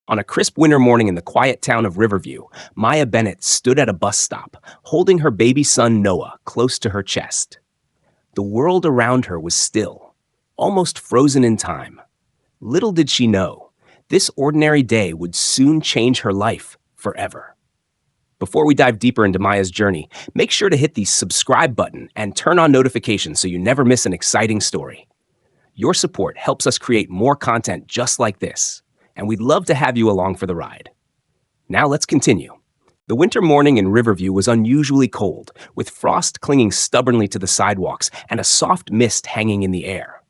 On a crisp winter morning in the quiet town of Riverview, Maya Bennett stood at a bus stop, holding her baby son Noah close to her chest. The world around her was still, almost frozen in time. Little did she know, this ordinary day would soon change her life forever. Before we dive deeper into Maya's journey, make sure to hit the subscribe button and turn on notifications so you never miss an exciting story. Your support helps us create more content just like this, and we'd love to have you along for the ride. Now let's continue. The winter morning in Riverview was unusually cold, with frost clinging stubbornly to the sidewalks and a soft mist hanging in the air.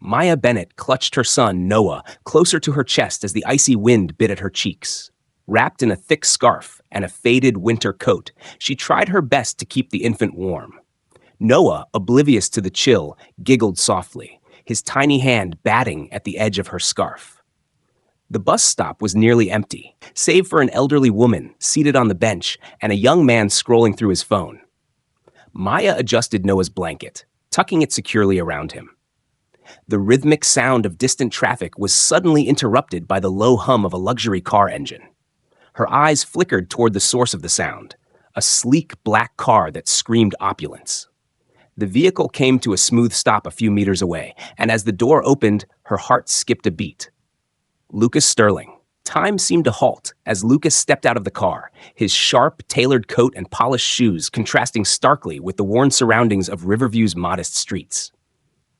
Maya Bennett clutched her son, Noah, closer to her chest as the icy wind bit at her cheeks. Wrapped in a thick scarf and a faded winter coat, she tried her best to keep the infant warm. Noah, oblivious to the chill, giggled softly, his tiny hand batting at the edge of her scarf. The bus stop was nearly empty, save for an elderly woman seated on the bench and a young man scrolling through his phone. Maya adjusted Noah's blanket, tucking it securely around him. The rhythmic sound of distant traffic was suddenly interrupted by the low hum of a luxury car engine. Her eyes flickered toward the source of the sound, a sleek black car that screamed opulence. The vehicle came to a smooth stop a few meters away, and as the door opened, her heart skipped a beat. Lucas Sterling. Time seemed to halt as Lucas stepped out of the car, his sharp, tailored coat and polished shoes contrasting starkly with the worn surroundings of Riverview's modest streets.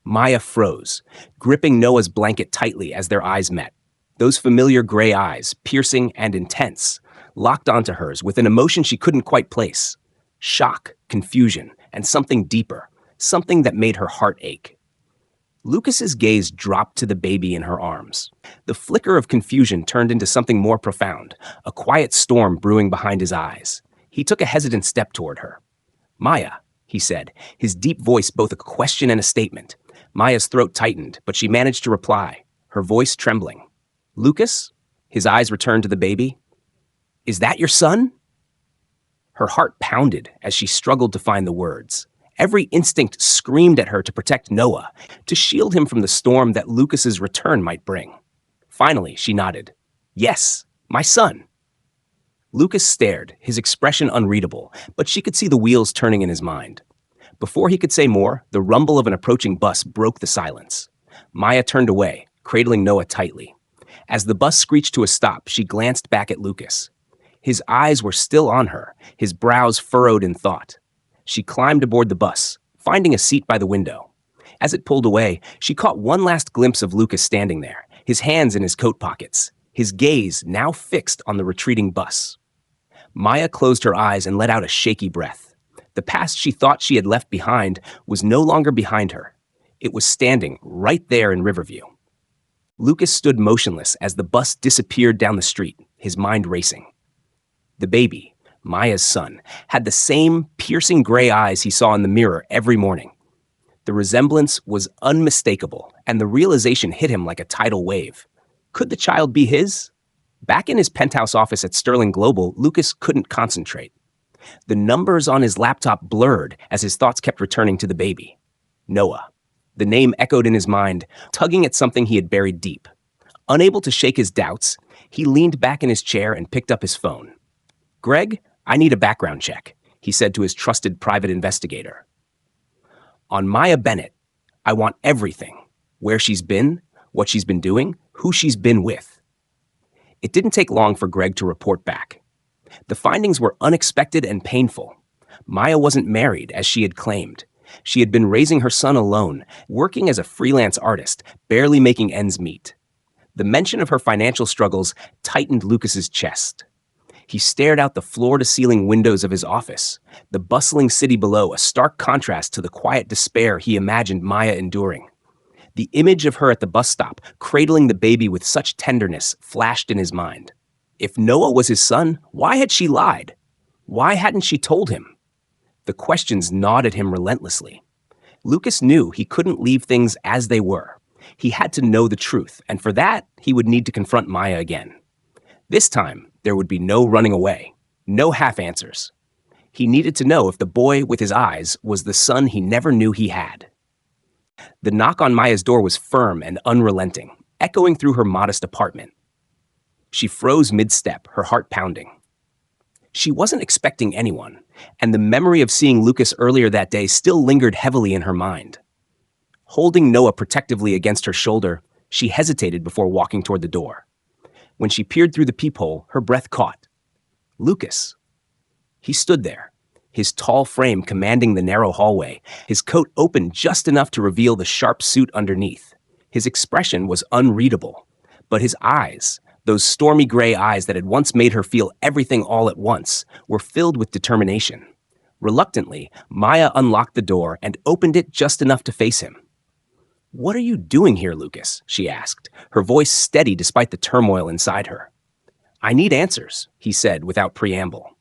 Maya froze, gripping Noah's blanket tightly as their eyes met. Those familiar gray eyes, piercing and intense, locked onto hers with an emotion she couldn't quite place. Shock, confusion, and something deeper, something that made her heart ache. Lucas's gaze dropped to the baby in her arms. The flicker of confusion turned into something more profound, a quiet storm brewing behind his eyes. He took a hesitant step toward her. "Maya," he said, his deep voice both a question and a statement. Maya's throat tightened, but she managed to reply, her voice trembling. "Lucas?" His eyes returned to the baby. "Is that your son?" Her heart pounded as she struggled to find the words. Every instinct screamed at her to protect Noah, to shield him from the storm that Lucas's return might bring. Finally, she nodded. "Yes, my son." Lucas stared, his expression unreadable, but she could see the wheels turning in his mind. Before he could say more, the rumble of an approaching bus broke the silence. Maya turned away, cradling Noah tightly. As the bus screeched to a stop, she glanced back at Lucas. His eyes were still on her, his brows furrowed in thought. She climbed aboard the bus, finding a seat by the window. As it pulled away, she caught one last glimpse of Lucas standing there, his hands in his coat pockets, his gaze now fixed on the retreating bus. Maya closed her eyes and let out a shaky breath. The past she thought she had left behind was no longer behind her. It was standing right there in Riverview. Lucas stood motionless as the bus disappeared down the street, his mind racing. The baby, Maya's son, had the same piercing gray eyes he saw in the mirror every morning. The resemblance was unmistakable, and the realization hit him like a tidal wave. Could the child be his? Back in his penthouse office at Sterling Global, Lucas couldn't concentrate. The numbers on his laptop blurred as his thoughts kept returning to the baby. Noah. The name echoed in his mind, tugging at something he had buried deep. Unable to shake his doubts, he leaned back in his chair and picked up his phone. "Greg, I need a background check," he said to his trusted private investigator. "On Maya Bennett, I want everything. Where she's been, what she's been doing, who she's been with." It didn't take long for Greg to report back. The findings were unexpected and painful. Maya wasn't married, as she had claimed. She had been raising her son alone, working as a freelance artist, barely making ends meet. The mention of her financial struggles tightened Lucas's chest. He stared out the floor-to-ceiling windows of his office, the bustling city below a stark contrast to the quiet despair he imagined Maya enduring. The image of her at the bus stop, cradling the baby with such tenderness, flashed in his mind. If Noah was his son, why had she lied? Why hadn't she told him? The questions gnawed at him relentlessly. Lucas knew he couldn't leave things as they were. He had to know the truth, and for that, he would need to confront Maya again. This time, there would be no running away, no half answers. He needed to know if the boy with his eyes was the son he never knew he had. The knock on Maya's door was firm and unrelenting, echoing through her modest apartment. She froze mid-step, her heart pounding. She wasn't expecting anyone, and the memory of seeing Lucas earlier that day still lingered heavily in her mind. Holding Noah protectively against her shoulder, she hesitated before walking toward the door. When she peered through the peephole, her breath caught. Lucas. He stood there, his tall frame commanding the narrow hallway, his coat open just enough to reveal the sharp suit underneath. His expression was unreadable, but his eyes, those stormy gray eyes that had once made her feel everything all at once, were filled with determination. Reluctantly, Maya unlocked the door and opened it just enough to face him. "What are you doing here, Lucas?" she asked, her voice steady despite the turmoil inside her. "I need answers," he said without preamble.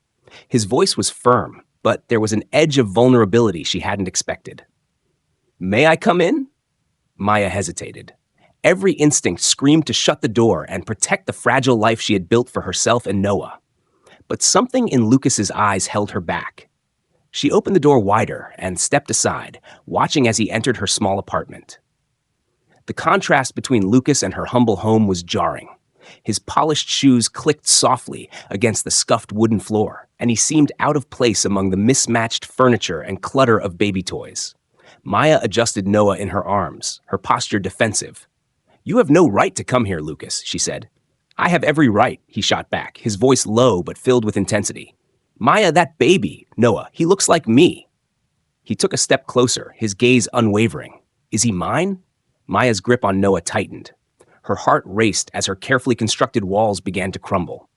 His voice was firm, but there was an edge of vulnerability she hadn't expected. "May I come in?" Maya hesitated. Every instinct screamed to shut the door and protect the fragile life she had built for herself and Noah. But something in Lucas's eyes held her back. She opened the door wider and stepped aside, watching as he entered her small apartment. The contrast between Lucas and her humble home was jarring. His polished shoes clicked softly against the scuffed wooden floor, and he seemed out of place among the mismatched furniture and clutter of baby toys. Maya adjusted Noah in her arms, her posture defensive. "You have no right to come here, Lucas," she said. "I have every right," he shot back, his voice low but filled with intensity. "Maya, that baby, Noah, he looks like me." He took a step closer, his gaze unwavering. "Is he mine?" Maya's grip on Noah tightened. Her heart raced as her carefully constructed walls began to crumble.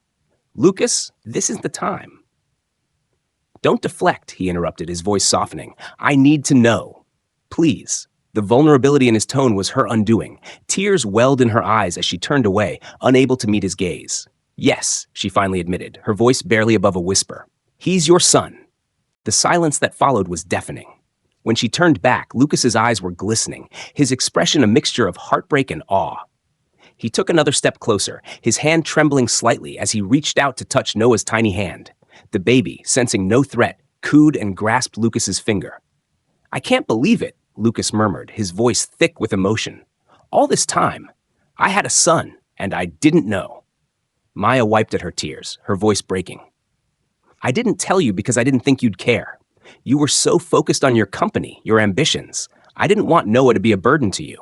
"Lucas, this is the time." "Don't deflect," he interrupted, his voice softening. "I need to know. Please." The vulnerability in his tone was her undoing. Tears welled in her eyes as she turned away, unable to meet his gaze. "Yes," she finally admitted, her voice barely above a whisper. "He's your son." The silence that followed was deafening. When she turned back, Lucas's eyes were glistening, his expression a mixture of heartbreak and awe. He took another step closer, his hand trembling slightly as he reached out to touch Noah's tiny hand. The baby, sensing no threat, cooed and grasped Lucas's finger. "I can't believe it," Lucas murmured, his voice thick with emotion. "All this time, I had a son, and I didn't know." Maya wiped at her tears, her voice breaking. "I didn't tell you because I didn't think you'd care. You were so focused on your company, your ambitions. I didn't want Noah to be a burden to you."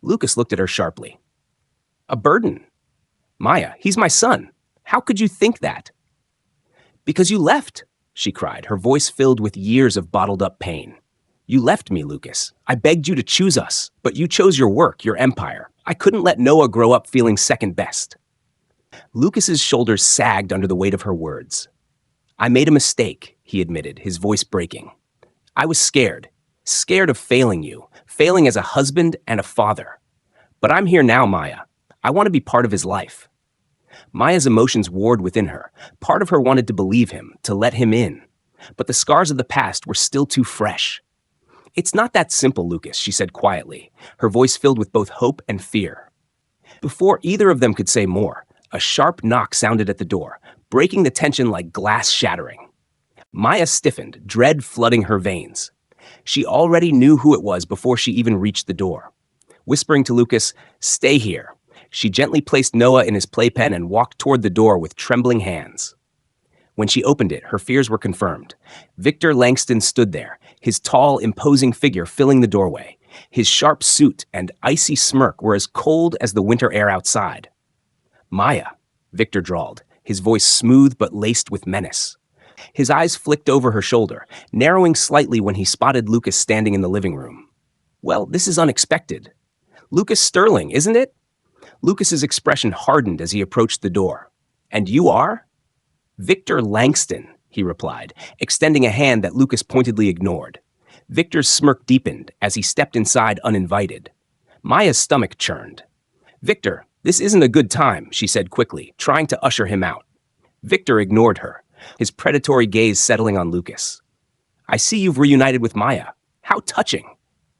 Lucas looked at her sharply. "A burden? Maya, he's my son. How could you think that?" "Because you left," she cried, her voice filled with years of bottled-up pain. "You left me, Lucas. I begged you to choose us, but you chose your work, your empire. I couldn't let Noah grow up feeling second best." Lucas's shoulders sagged under the weight of her words. "I made a mistake," he admitted, his voice breaking. "I was scared of failing you, failing as a husband and a father. But I'm here now, Maya. I want to be part of his life." Maya's emotions warred within her. Part of her wanted to believe him, to let him in. But the scars of the past were still too fresh. "It's not that simple, Lucas," she said quietly, her voice filled with both hope and fear. Before either of them could say more, a sharp knock sounded at the door, breaking the tension like glass shattering. Maya stiffened, dread flooding her veins. She already knew who it was before she even reached the door. Whispering to Lucas, "Stay here," she gently placed Noah in his playpen and walked toward the door with trembling hands. When she opened it, her fears were confirmed. Victor Langston stood there, his tall, imposing figure filling the doorway. His sharp suit and icy smirk were as cold as the winter air outside. "Maya," Victor drawled, his voice smooth but laced with menace. His eyes flicked over her shoulder, narrowing slightly when he spotted Lucas standing in the living room. "Well, this is unexpected. Lucas Sterling, isn't it?" Lucas's expression hardened as he approached the door. "And you are?" "Victor Langston," he replied, extending a hand that Lucas pointedly ignored. Victor's smirk deepened as he stepped inside uninvited. Maya's stomach churned. "Victor, this isn't a good time," she said quickly, trying to usher him out. Victor ignored her, his predatory gaze settling on Lucas. "I see you've reunited with Maya. How touching."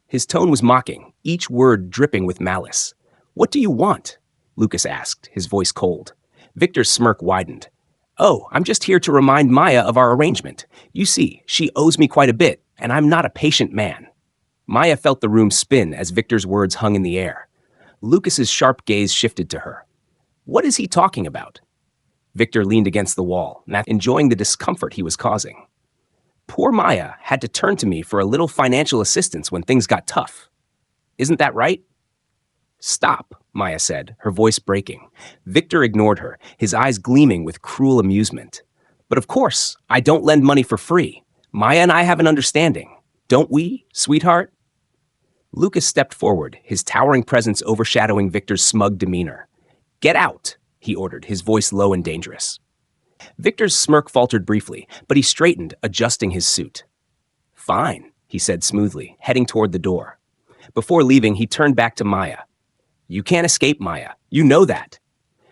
His tone was mocking, each word dripping with malice. "What do you want?" Lucas asked, his voice cold. Victor's smirk widened. "Oh, I'm just here to remind Maya of our arrangement. You see, she owes me quite a bit, and I'm not a patient man." Maya felt the room spin as Victor's words hung in the air. Lucas's sharp gaze shifted to her. What is he talking about? Victor leaned against the wall, enjoying the discomfort he was causing. Poor Maya had to turn to me for a little financial assistance when things got tough. Isn't that right? Stop, Maya said, her voice breaking. Victor ignored her, his eyes gleaming with cruel amusement. But of course, I don't lend money for free. Maya and I have an understanding. Don't we, sweetheart? Lucas stepped forward, his towering presence overshadowing Victor's smug demeanor. Get out, he ordered, his voice low and dangerous. Victor's smirk faltered briefly, but he straightened, adjusting his suit. Fine, he said smoothly, heading toward the door. Before leaving, he turned back to Maya. You can't escape, Maya. You know that.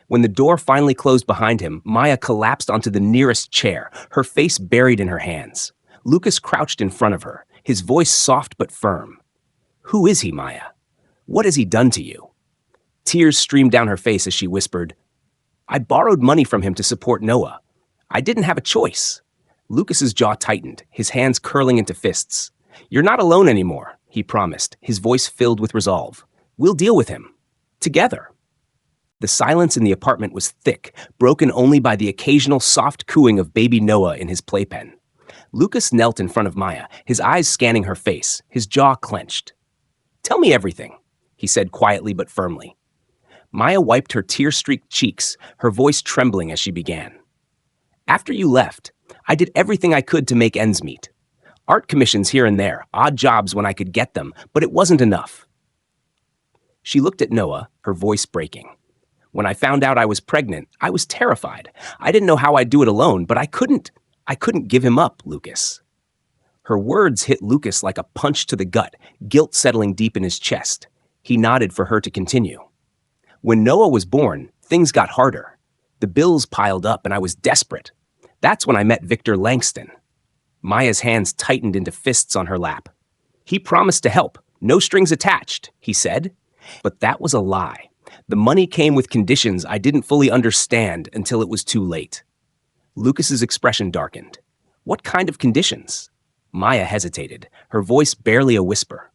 When the door finally closed behind him, Maya collapsed onto the nearest chair, her face buried in her hands. Lucas crouched in front of her, his voice soft but firm. Who is he, Maya? What has he done to you? Tears streamed down her face as she whispered, I borrowed money from him to support Noah. I didn't have a choice. Lucas's jaw tightened, his hands curling into fists. You're not alone anymore, he promised, his voice filled with resolve. We'll deal with him. Together. The silence in the apartment was thick, broken only by the occasional soft cooing of baby Noah in his playpen. Lucas knelt in front of Maya, his eyes scanning her face, his jaw clenched. Tell me everything, he said quietly but firmly. Maya wiped her tear-streaked cheeks, her voice trembling as she began. After you left, I did everything I could to make ends meet. Art commissions here and there, odd jobs when I could get them, but it wasn't enough. She looked at Noah, her voice breaking. When I found out I was pregnant, I was terrified. I didn't know how I'd do it alone, but I couldn't give him up, Lucas. Her words hit Lucas like a punch to the gut, guilt settling deep in his chest. He nodded for her to continue. When Noah was born, things got harder. The bills piled up and I was desperate. That's when I met Victor Langston. Maya's hands tightened into fists on her lap. He promised to help, no strings attached, he said. But that was a lie. The money came with conditions I didn't fully understand until it was too late. Lucas's expression darkened. What kind of conditions? Maya hesitated, her voice barely a whisper.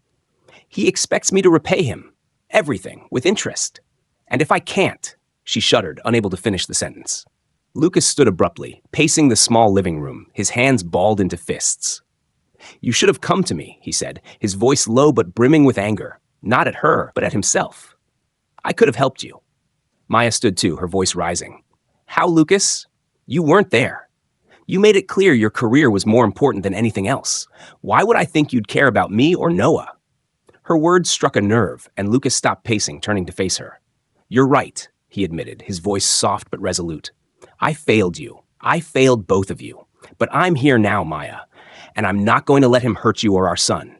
He expects me to repay him. Everything, with interest. And if I can't, she shuddered, unable to finish the sentence. Lucas stood abruptly, pacing the small living room, his hands balled into fists. You should have come to me, he said, his voice low but brimming with anger. Not at her, but at himself. I could have helped you. Maya stood too, her voice rising. How, Lucas? You weren't there. You made it clear your career was more important than anything else. Why would I think you'd care about me or Noah? Her words struck a nerve, and Lucas stopped pacing, turning to face her. You're right, he admitted, his voice soft but resolute. I failed you. I failed both of you. But I'm here now, Maya, and I'm not going to let him hurt you or our son.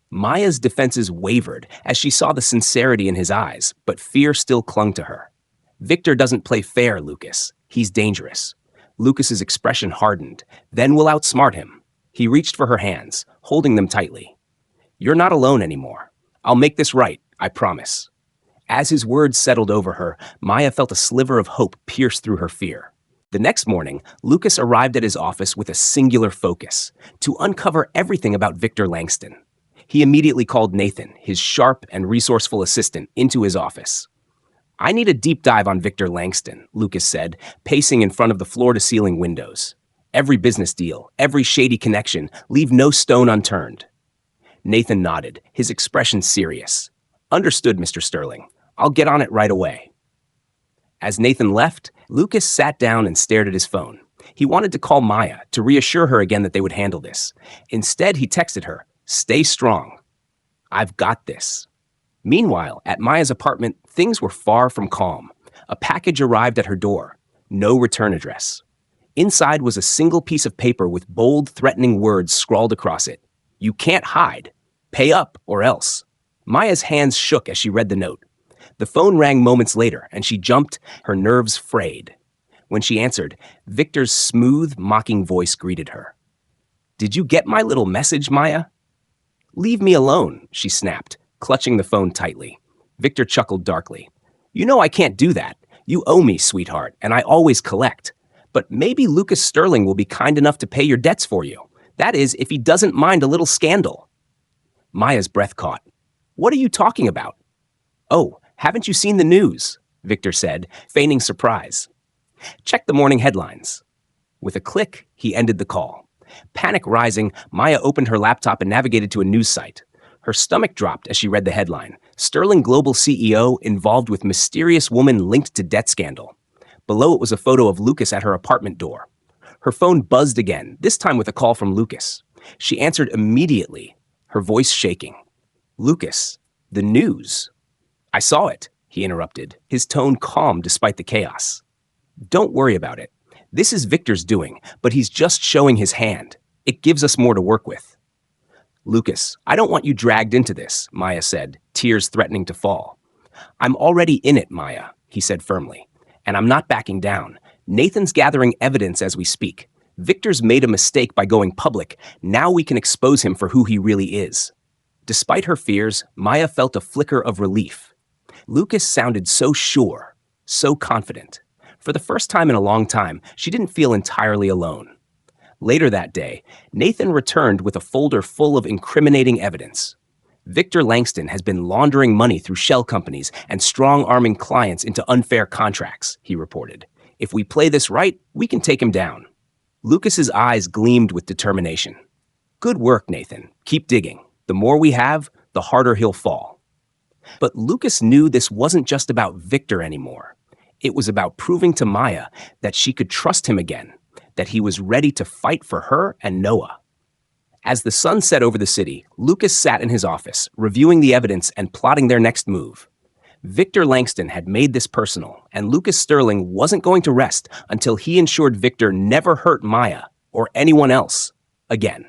Maya's defenses wavered as she saw the sincerity in his eyes, but fear still clung to her. Victor doesn't play fair, Lucas. He's dangerous. Lucas's expression hardened. Then we'll outsmart him. He reached for her hands, holding them tightly. You're not alone anymore. I'll make this right, I promise. As his words settled over her, Maya felt a sliver of hope pierce through her fear. The next morning, Lucas arrived at his office with a singular focus, to uncover everything about Victor Langston. He immediately called Nathan, his sharp and resourceful assistant, into his office. I need a deep dive on Victor Langston, Lucas said, pacing in front of the floor-to-ceiling windows. Every business deal, every shady connection, leave no stone unturned. Nathan nodded, his expression serious. Understood, Mr. Sterling. I'll get on it right away. As Nathan left, Lucas sat down and stared at his phone. He wanted to call Maya to reassure her again that they would handle this. Instead, he texted her, Stay strong. I've got this. Meanwhile, at Maya's apartment, things were far from calm. A package arrived at her door. No return address. Inside was a single piece of paper with bold, threatening words scrawled across it. You can't hide. Pay up or else. Maya's hands shook as she read the note. The phone rang moments later, and she jumped, her nerves frayed. When she answered, Victor's smooth, mocking voice greeted her. Did you get my little message, Maya? Leave me alone, she snapped, clutching the phone tightly. Victor chuckled darkly. You know I can't do that. You owe me, sweetheart, and I always collect. But maybe Lucas Sterling will be kind enough to pay your debts for you. That is, if he doesn't mind a little scandal. Maya's breath caught. What are you talking about? Oh, haven't you seen the news? Victor said, feigning surprise. Check the morning headlines. With a click, he ended the call. Panic rising, Maya opened her laptop and navigated to a news site. Her stomach dropped as she read the headline, Sterling Global CEO involved with mysterious woman linked to debt scandal. Below it was a photo of Lucas at her apartment door. Her phone buzzed again, this time with a call from Lucas. She answered immediately, her voice shaking. Lucas, the news. I saw it, he interrupted, his tone calm despite the chaos. Don't worry about it. This is Victor's doing, but he's just showing his hand. It gives us more to work with. Lucas, I don't want you dragged into this, Maya said, tears threatening to fall. I'm already in it, Maya, he said firmly, and I'm not backing down. Nathan's gathering evidence as we speak. Victor's made a mistake by going public. Now we can expose him for who he really is. Despite her fears, Maya felt a flicker of relief. Lucas sounded so sure, so confident. For the first time in a long time, she didn't feel entirely alone. Later that day, Nathan returned with a folder full of incriminating evidence. Victor Langston has been laundering money through shell companies and strong-arming clients into unfair contracts, he reported. If we play this right, we can take him down. Lucas's eyes gleamed with determination. Good work, Nathan. Keep digging. The more we have, the harder he'll fall. But Lucas knew this wasn't just about Victor anymore. It was about proving to Maya that she could trust him again, that he was ready to fight for her and Noah. As the sun set over the city, Lucas sat in his office, reviewing the evidence and plotting their next move. Victor Langston had made this personal, and Lucas Sterling wasn't going to rest until he ensured Victor never hurt Maya or anyone else again.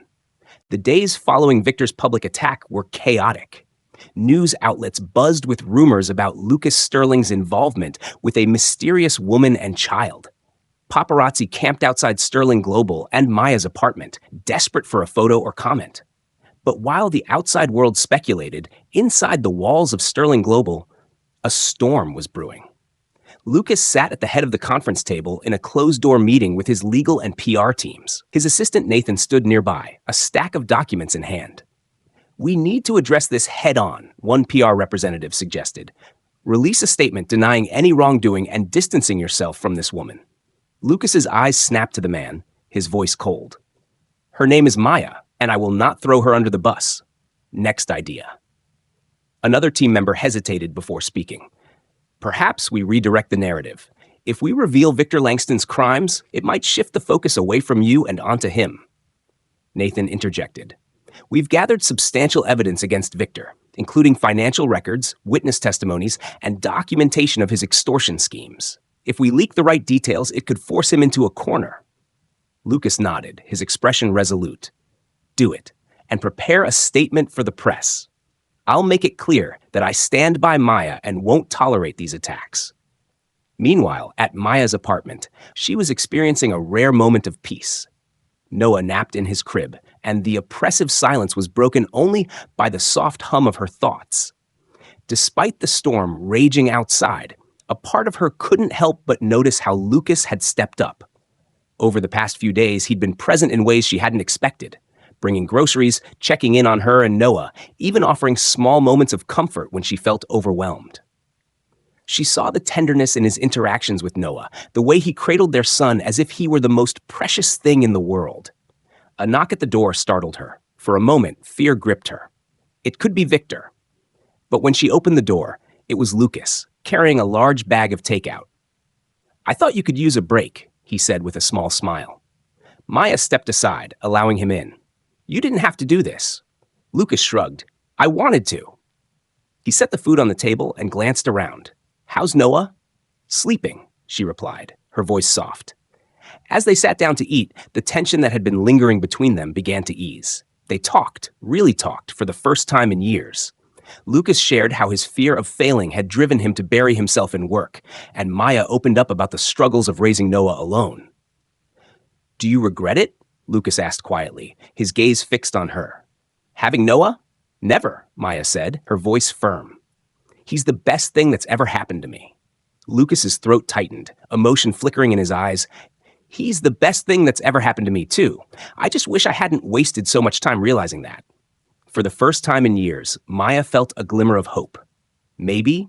The days following Victor's public attack were chaotic. News outlets buzzed with rumors about Lucas Sterling's involvement with a mysterious woman and child. Paparazzi camped outside Sterling Global and Maya's apartment, desperate for a photo or comment. But while the outside world speculated, inside the walls of Sterling Global, a storm was brewing. Lucas sat at the head of the conference table in a closed-door meeting with his legal and PR teams. His assistant Nathan stood nearby, a stack of documents in hand. We need to address this head-on, one PR representative suggested. Release a statement denying any wrongdoing and distancing yourself from this woman. Lucas's eyes snapped to the man, his voice cold. Her name is Maya, and I will not throw her under the bus. Next idea. Another team member hesitated before speaking. Perhaps we redirect the narrative. If we reveal Victor Langston's crimes, it might shift the focus away from you and onto him. Nathan interjected. We've gathered substantial evidence against Victor, including financial records, witness testimonies, and documentation of his extortion schemes. If we leak the right details, it could force him into a corner. Lucas nodded, his expression resolute. Do it, and prepare a statement for the press. I'll make it clear that I stand by Maya and won't tolerate these attacks. Meanwhile, at Maya's apartment, she was experiencing a rare moment of peace. Noah napped in his crib, and the oppressive silence was broken only by the soft hum of her thoughts. Despite the storm raging outside, a part of her couldn't help but notice how Lucas had stepped up. Over the past few days, he'd been present in ways she hadn't expected, bringing groceries, checking in on her and Noah, even offering small moments of comfort when she felt overwhelmed. She saw the tenderness in his interactions with Noah, the way he cradled their son as if he were the most precious thing in the world. A knock at the door startled her. For a moment, fear gripped her. It could be Victor. But when she opened the door, it was Lucas, carrying a large bag of takeout. I thought you could use a break, he said with a small smile. Maya stepped aside, allowing him in. You didn't have to do this. Lucas shrugged. I wanted to. He set the food on the table and glanced around. How's Noah? Sleeping, she replied, her voice soft. As they sat down to eat, the tension that had been lingering between them began to ease. They talked, really talked, for the first time in years. Lucas shared how his fear of failing had driven him to bury himself in work, and Maya opened up about the struggles of raising Noah alone. Do you regret it? Lucas asked quietly, his gaze fixed on her. Having Noah? Never, Maya said, her voice firm. He's the best thing that's ever happened to me. Lucas's throat tightened, emotion flickering in his eyes. He's the best thing that's ever happened to me, too. I just wish I hadn't wasted so much time realizing that. For the first time in years, Maya felt a glimmer of hope. Maybe,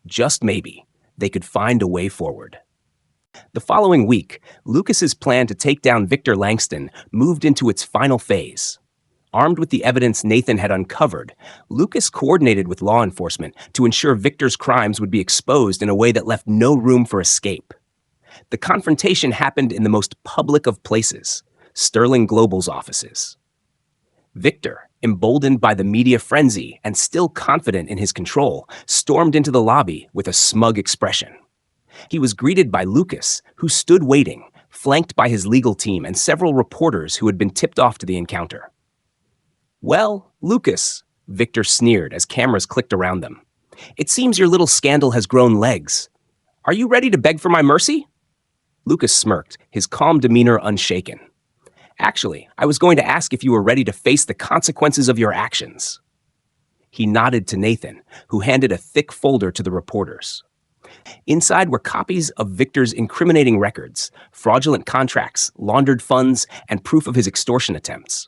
just maybe, they could find a way forward. The following week, Lucas's plan to take down Victor Langston moved into its final phase. Armed with the evidence Nathan had uncovered, Lucas coordinated with law enforcement to ensure Victor's crimes would be exposed in a way that left no room for escape. The confrontation happened in the most public of places, Sterling Global's offices. Victor, emboldened by the media frenzy and still confident in his control, stormed into the lobby with a smug expression. He was greeted by Lucas, who stood waiting, flanked by his legal team and several reporters who had been tipped off to the encounter. "Well, Lucas," Victor sneered as cameras clicked around them, "it seems your little scandal has grown legs. Are you ready to beg for my mercy?" Lucas smirked, his calm demeanor unshaken. "Actually, I was going to ask if you were ready to face the consequences of your actions." He nodded to Nathan, who handed a thick folder to the reporters. Inside were copies of Victor's incriminating records, fraudulent contracts, laundered funds, and proof of his extortion attempts.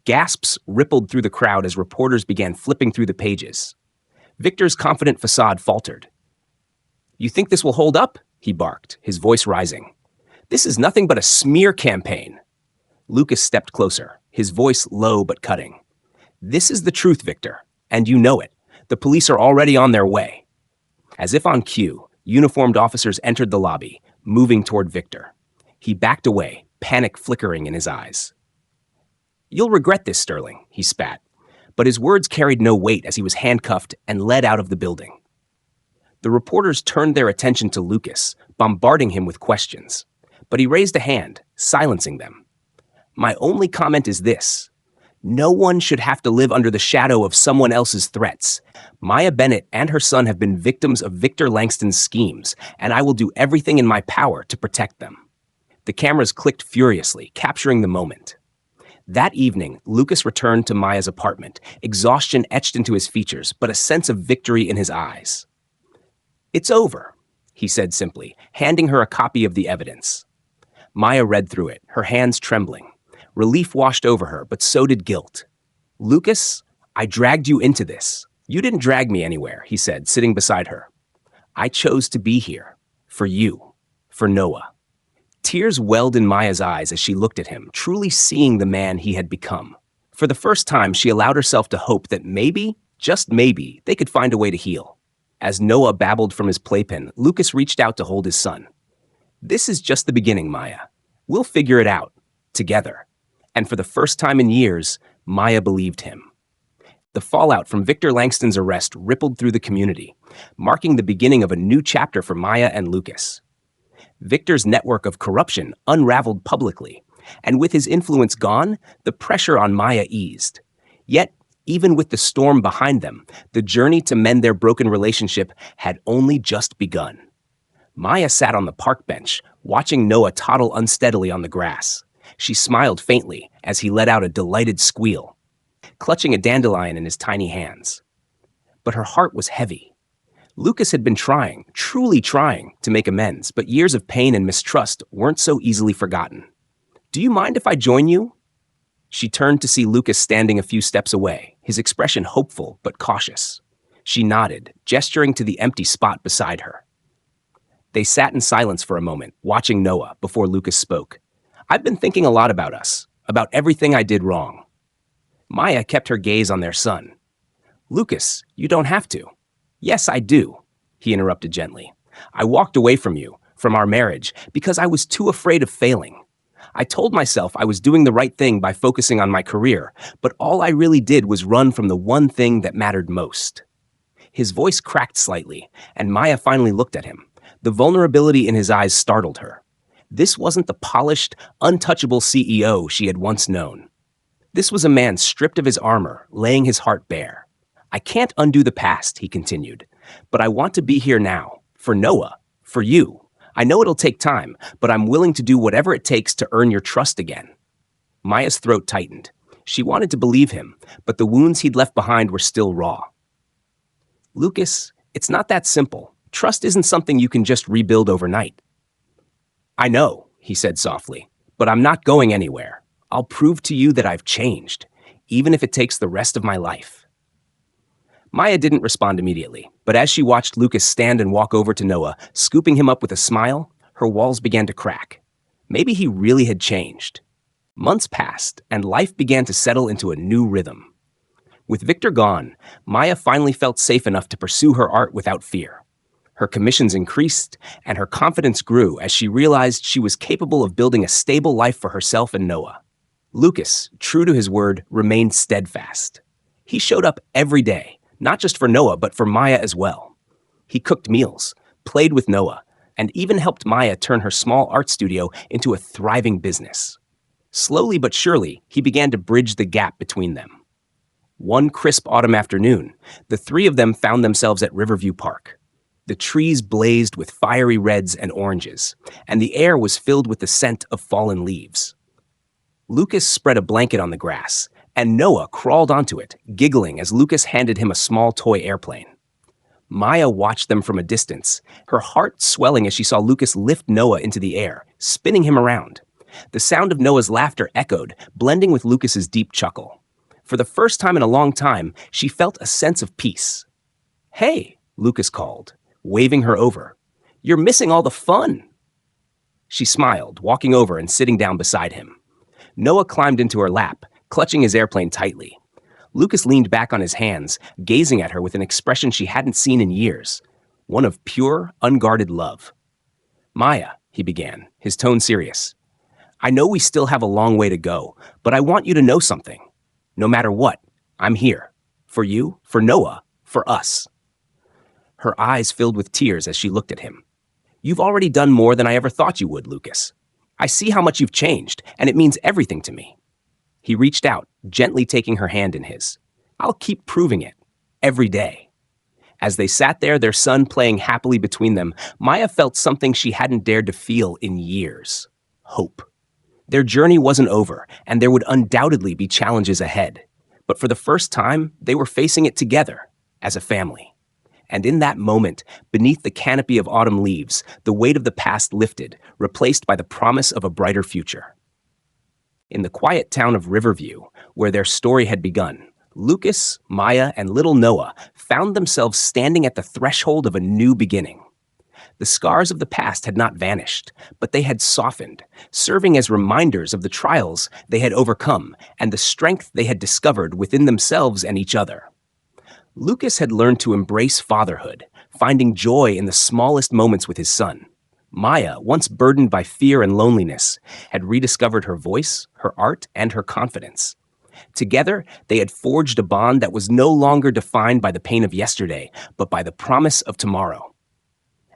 Gasps rippled through the crowd as reporters began flipping through the pages. Victor's confident facade faltered. "You think this will hold up?" he barked, his voice rising. "This is nothing but a smear campaign." Lucas stepped closer, his voice low but cutting. "This is the truth, Victor, and you know it. The police are already on their way." As if on cue, uniformed officers entered the lobby, moving toward Victor. He backed away, panic flickering in his eyes. "You'll regret this, Sterling," he spat, but his words carried no weight as he was handcuffed and led out of the building. The reporters turned their attention to Lucas, bombarding him with questions, but he raised a hand, silencing them. "My only comment is this. No one should have to live under the shadow of someone else's threats. Maya Bennett and her son have been victims of Victor Langston's schemes, and I will do everything in my power to protect them." The cameras clicked furiously, capturing the moment. That evening, Lucas returned to Maya's apartment, exhaustion etched into his features, but a sense of victory in his eyes. "It's over," he said simply, handing her a copy of the evidence. Maya read through it, her hands trembling. Relief washed over her, but so did guilt. "Lucas, I dragged you into this. You didn't drag me anywhere," he said, sitting beside her. "I chose to be here. For you. For Noah." Tears welled in Maya's eyes as she looked at him, truly seeing the man he had become. For the first time, she allowed herself to hope that maybe, just maybe, they could find a way to heal. As Noah babbled from his playpen, Lucas reached out to hold his son. "This is just the beginning, Maya. We'll figure it out. Together." And for the first time in years, Maya believed him. The fallout from Victor Langston's arrest rippled through the community, marking the beginning of a new chapter for Maya and Lucas. Victor's network of corruption unraveled publicly, and with his influence gone, the pressure on Maya eased. Yet, even with the storm behind them, the journey to mend their broken relationship had only just begun. Maya sat on the park bench, watching Noah toddle unsteadily on the grass. She smiled faintly as he let out a delighted squeal, clutching a dandelion in his tiny hands. But her heart was heavy. Lucas had been trying, truly trying, to make amends, but years of pain and mistrust weren't so easily forgotten. "Do you mind if I join you?" She turned to see Lucas standing a few steps away, his expression hopeful but cautious. She nodded, gesturing to the empty spot beside her. They sat in silence for a moment, watching Noah, before Lucas spoke. "I've been thinking a lot about us, about everything I did wrong." Maya kept her gaze on their son. "Lucas, you don't have to." "Yes, I do," he interrupted gently. "I walked away from you, from our marriage, because I was too afraid of failing. I told myself I was doing the right thing by focusing on my career, but all I really did was run from the one thing that mattered most." His voice cracked slightly, and Maya finally looked at him. The vulnerability in his eyes startled her. This wasn't the polished, untouchable CEO she had once known. This was a man stripped of his armor, laying his heart bare. "I can't undo the past," he continued, "but I want to be here now, for Noah, for you. I know it'll take time, but I'm willing to do whatever it takes to earn your trust again." Maya's throat tightened. She wanted to believe him, but the wounds he'd left behind were still raw. "Lucas, it's not that simple. Trust isn't something you can just rebuild overnight." "I know," he said softly, "but I'm not going anywhere. I'll prove to you that I've changed, even if it takes the rest of my life." Maya didn't respond immediately, but as she watched Lucas stand and walk over to Noah, scooping him up with a smile, her walls began to crack. Maybe he really had changed. Months passed, and life began to settle into a new rhythm. With Victor gone, Maya finally felt safe enough to pursue her art without fear. Her commissions increased, and her confidence grew as she realized she was capable of building a stable life for herself and Noah. Lucas, true to his word, remained steadfast. He showed up every day, not just for Noah, but for Maya as well. He cooked meals, played with Noah, and even helped Maya turn her small art studio into a thriving business. Slowly but surely, he began to bridge the gap between them. One crisp autumn afternoon, the three of them found themselves at Riverview Park. The trees blazed with fiery reds and oranges, and the air was filled with the scent of fallen leaves. Lucas spread a blanket on the grass, and Noah crawled onto it, giggling as Lucas handed him a small toy airplane. Maya watched them from a distance, her heart swelling as she saw Lucas lift Noah into the air, spinning him around. The sound of Noah's laughter echoed, blending with Lucas's deep chuckle. For the first time in a long time, she felt a sense of peace. "Hey," Lucas called, waving her over. "You're missing all the fun." She smiled, walking over and sitting down beside him. Noah climbed into her lap, clutching his airplane tightly. Lucas leaned back on his hands, gazing at her with an expression she hadn't seen in years, one of pure, unguarded love. "Maya," he began, his tone serious, "I know we still have a long way to go, but I want you to know something. No matter what, I'm here. For you, for Noah, for us." Her eyes filled with tears as she looked at him. "You've already done more than I ever thought you would, Lucas. I see how much you've changed, and it means everything to me." He reached out, gently taking her hand in his. "I'll keep proving it, every day." As they sat there, their son playing happily between them, Maya felt something she hadn't dared to feel in years: hope. Their journey wasn't over, and there would undoubtedly be challenges ahead. But for the first time, they were facing it together, as a family. And in that moment, beneath the canopy of autumn leaves, the weight of the past lifted, replaced by the promise of a brighter future. In the quiet town of Riverview, where their story had begun, Lucas, Maya, and little Noah found themselves standing at the threshold of a new beginning. The scars of the past had not vanished, but they had softened, serving as reminders of the trials they had overcome and the strength they had discovered within themselves and each other. Lucas had learned to embrace fatherhood, finding joy in the smallest moments with his son. Maya, once burdened by fear and loneliness, had rediscovered her voice, her art, and her confidence. Together, they had forged a bond that was no longer defined by the pain of yesterday, but by the promise of tomorrow.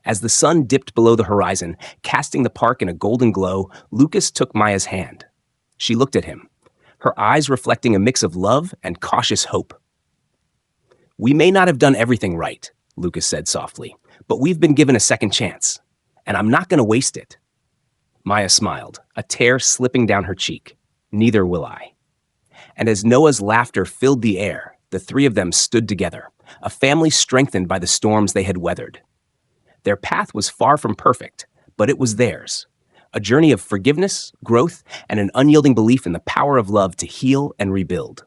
As the sun dipped below the horizon, casting the park in a golden glow, Lucas took Maya's hand. She looked at him, her eyes reflecting a mix of love and cautious hope. "We may not have done everything right," Lucas said softly, "but we've been given a second chance, and I'm not going to waste it." Maya smiled, a tear slipping down her cheek. "Neither will I." And as Noah's laughter filled the air, the three of them stood together, a family strengthened by the storms they had weathered. Their path was far from perfect, but it was theirs. A journey of forgiveness, growth, and an unyielding belief in the power of love to heal and rebuild.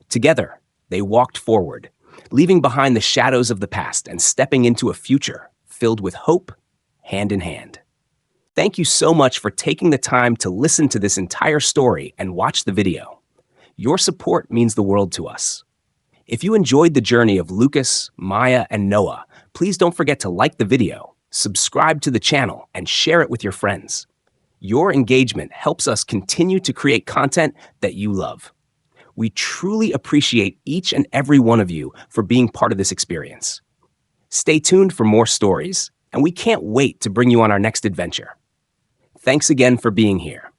Together, they walked forward, leaving behind the shadows of the past and stepping into a future filled with hope, hand in hand. Thank you so much for taking the time to listen to this entire story and watch the video. Your support means the world to us. If you enjoyed the journey of Lucas, Maya, and Noah, please don't forget to like the video, subscribe to the channel, and share it with your friends. Your engagement helps us continue to create content that you love. We truly appreciate each and every one of you for being part of this experience. Stay tuned for more stories, and we can't wait to bring you on our next adventure. Thanks again for being here.